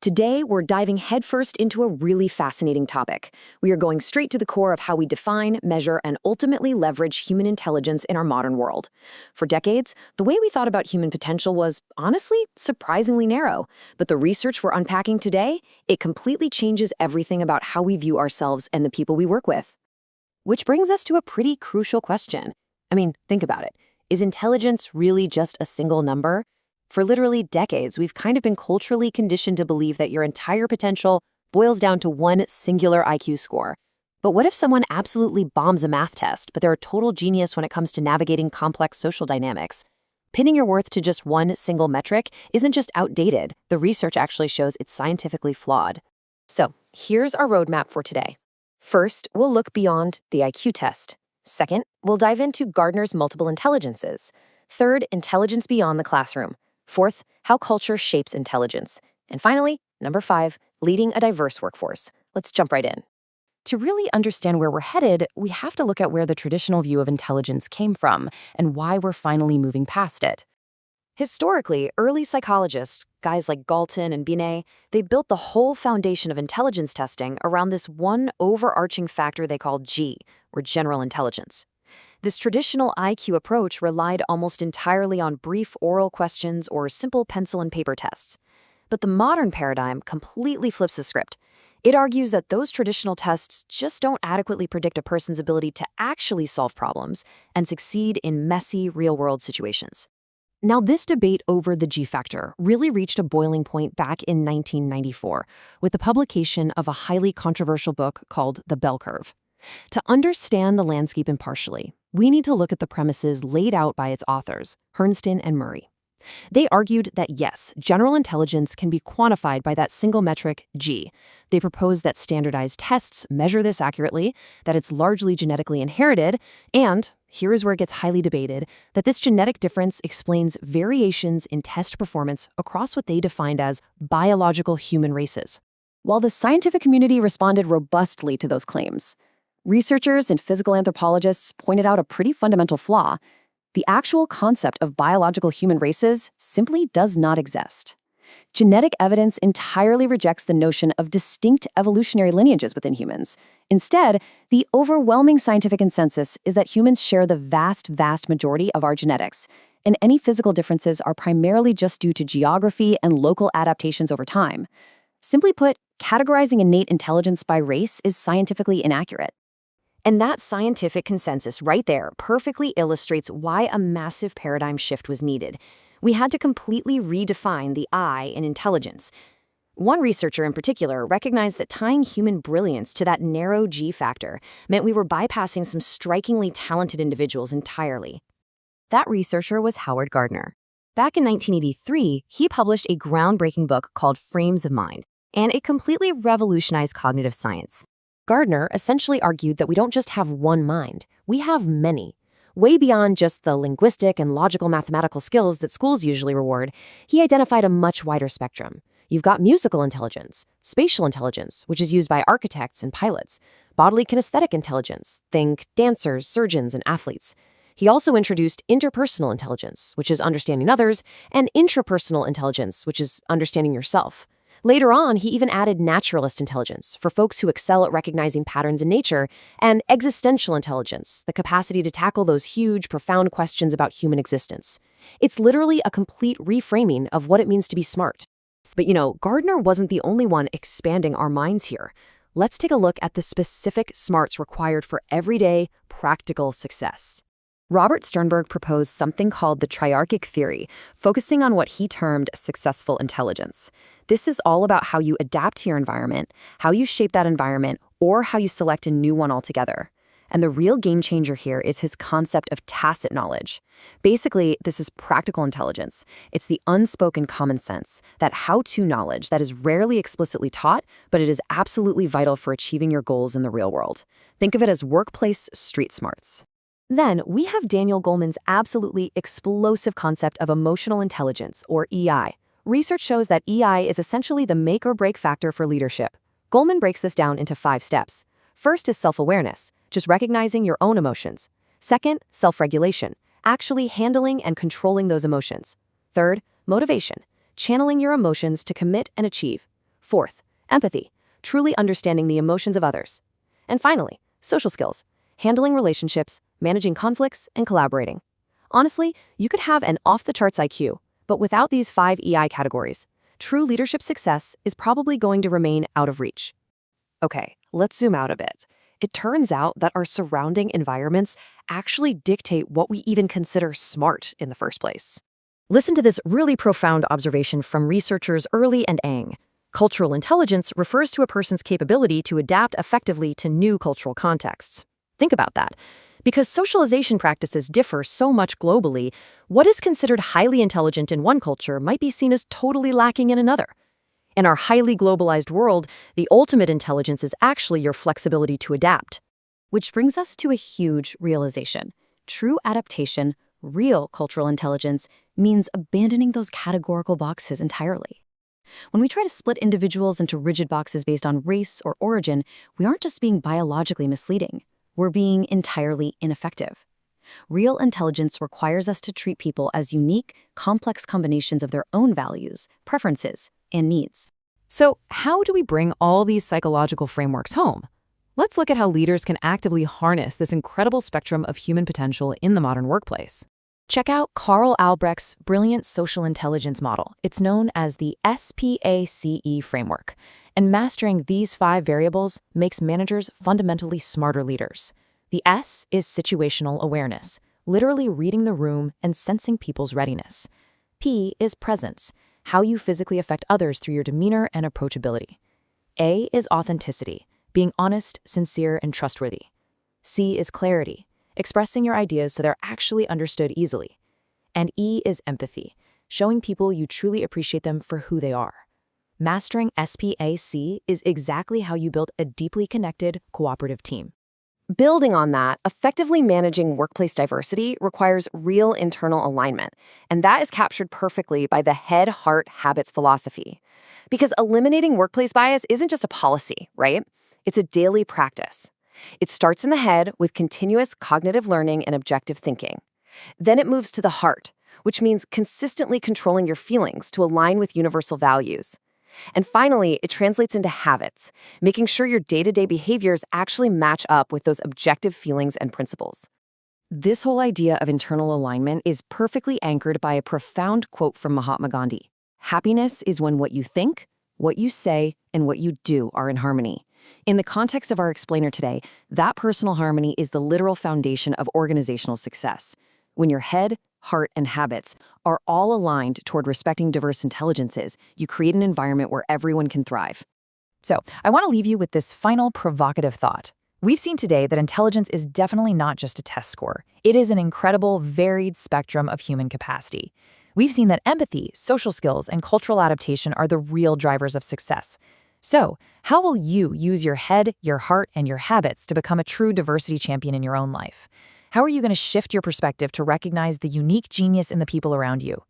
Today, we're diving headfirst into a really fascinating topic. We are going straight to the core of how we define, measure, and ultimately leverage human intelligence in our modern world. For decades, the way we thought about human potential was, honestly, surprisingly narrow. But the research we're unpacking today, it completely changes everything about how we view ourselves and the people we work with. Which brings us to a pretty crucial question. Think about it. Is intelligence really just a single number? For literally decades, we've kind of been culturally conditioned to believe that your entire potential boils down to one singular IQ score. But what if someone absolutely bombs a math test, but they're a total genius when it comes to navigating complex social dynamics? Pinning your worth to just one single metric isn't just outdated. The research actually shows it's scientifically flawed. So, here's our roadmap for today. First, we'll look beyond the IQ test. Second, we'll dive into Gardner's multiple intelligences. Third, intelligence beyond the classroom. Fourth, how culture shapes intelligence. And finally, number 5, leading a diverse workforce. Let's jump right in. To really understand where we're headed, we have to look at where the traditional view of intelligence came from and why we're finally moving past it. Historically, early psychologists, guys like Galton and Binet, they built the whole foundation of intelligence testing around this one overarching factor they called G, or general intelligence. This traditional IQ approach relied almost entirely on brief oral questions or simple pencil and paper tests. But the modern paradigm completely flips the script. It argues that those traditional tests just don't adequately predict a person's ability to actually solve problems and succeed in messy, real-world situations. Now, this debate over the G factor really reached a boiling point back in 1994 with the publication of a highly controversial book called The Bell Curve. To understand the landscape impartially, we need to look at the premises laid out by its authors, Hernston and Murray. They argued that yes, general intelligence can be quantified by that single metric, G. They proposed that standardized tests measure this accurately, that it's largely genetically inherited, and, here is where it gets highly debated, that this genetic difference explains variations in test performance across what they defined as biological human races. While the scientific community responded robustly to those claims, researchers and physical anthropologists pointed out a pretty fundamental flaw. The actual concept of biological human races simply does not exist. Genetic evidence entirely rejects the notion of distinct evolutionary lineages within humans. Instead, the overwhelming scientific consensus is that humans share the vast majority of our genetics, and any physical differences are primarily just due to geography and local adaptations over time. Simply put, categorizing innate intelligence by race is scientifically inaccurate. And that scientific consensus right there perfectly illustrates why a massive paradigm shift was needed. We had to completely redefine the I in intelligence. One researcher in particular recognized that tying human brilliance to that narrow G factor meant we were bypassing some strikingly talented individuals entirely. That researcher was Howard Gardner. Back in 1983, he published a groundbreaking book called Frames of Mind, and it completely revolutionized cognitive science. Gardner essentially argued that we don't just have one mind, we have many. Way beyond just the linguistic and logical mathematical skills that schools usually reward, he identified a much wider spectrum. You've got musical intelligence, spatial intelligence, which is used by architects and pilots, bodily kinesthetic intelligence, think dancers, surgeons, and athletes. He also introduced interpersonal intelligence, which is understanding others, and intrapersonal intelligence, which is understanding yourself. Later on, he even added naturalist intelligence for folks who excel at recognizing patterns in nature, and existential intelligence, the capacity to tackle those huge, profound questions about human existence. It's literally a complete reframing of what it means to be smart. But Gardner wasn't the only one expanding our minds here. Let's take a look at the specific smarts required for everyday, practical success. Robert Sternberg proposed something called the triarchic theory, focusing on what he termed successful intelligence. This is all about how you adapt to your environment, how you shape that environment, or how you select a new one altogether. And the real game changer here is his concept of tacit knowledge. Basically, this is practical intelligence. It's the unspoken common sense, that how-to knowledge that is rarely explicitly taught, but it is absolutely vital for achieving your goals in the real world. Think of it as workplace street smarts. Then, we have Daniel Goleman's absolutely explosive concept of emotional intelligence, or EI. Research shows that EI is essentially the make-or-break factor for leadership. Goleman breaks this down into 5 steps. First is self-awareness, just recognizing your own emotions. Second, self-regulation, actually handling and controlling those emotions. Third, motivation, channeling your emotions to commit and achieve. Fourth, empathy, truly understanding the emotions of others. And finally, social skills, handling relationships, managing conflicts, and collaborating. Honestly, you could have an off-the-charts IQ, but without these 5 EI categories, true leadership success is probably going to remain out of reach. Okay, let's zoom out a bit. It turns out that our surrounding environments actually dictate what we even consider smart in the first place. Listen to this really profound observation from researchers Early and Ang. Cultural intelligence refers to a person's capability to adapt effectively to new cultural contexts. Think about that. Because socialization practices differ so much globally, what is considered highly intelligent in one culture might be seen as totally lacking in another. In our highly globalized world, the ultimate intelligence is actually your flexibility to adapt. Which brings us to a huge realization. True adaptation, real cultural intelligence, means abandoning those categorical boxes entirely. When we try to split individuals into rigid boxes based on race or origin, we aren't just being biologically misleading. We're being entirely ineffective. Real intelligence requires us to treat people as unique, complex combinations of their own values, preferences, and needs. So, how do we bring all these psychological frameworks home? Let's look at how leaders can actively harness this incredible spectrum of human potential in the modern workplace. Check out Carl Albrecht's brilliant social intelligence model. It's known as the S.P.A.C.E framework. And mastering these 5 variables makes managers fundamentally smarter leaders. The S is situational awareness, literally reading the room and sensing people's readiness. P is presence, how you physically affect others through your demeanor and approachability. A is authenticity, being honest, sincere, and trustworthy. C is clarity, expressing your ideas so they're actually understood easily. And E is empathy, showing people you truly appreciate them for who they are. Mastering S.P.A.C.E is exactly how you build a deeply connected, cooperative team. Building on that, effectively managing workplace diversity requires real internal alignment, and that is captured perfectly by the head, heart, habits philosophy. Because eliminating workplace bias isn't just a policy, right? It's a daily practice. It starts in the head with continuous cognitive learning and objective thinking. Then it moves to the heart, which means consistently controlling your feelings to align with universal values. And finally, it translates into habits, making sure your day-to-day behaviors actually match up with those objective feelings and principles. This whole idea of internal alignment is perfectly anchored by a profound quote from Mahatma Gandhi. Happiness is when what you think, what you say, and what you do are in harmony. In the context of our explainer today, that personal harmony is the literal foundation of organizational success. When your head, heart, and habits are all aligned toward respecting diverse intelligences, you create an environment where everyone can thrive. So, I want to leave you with this final provocative thought. We've seen today that intelligence is definitely not just a test score. It is an incredible, varied spectrum of human capacity. We've seen that empathy, social skills, and cultural adaptation are the real drivers of success. So, how will you use your head, your heart, and your habits to become a true diversity champion in your own life? How are you going to shift your perspective to recognize the unique genius in the people around you?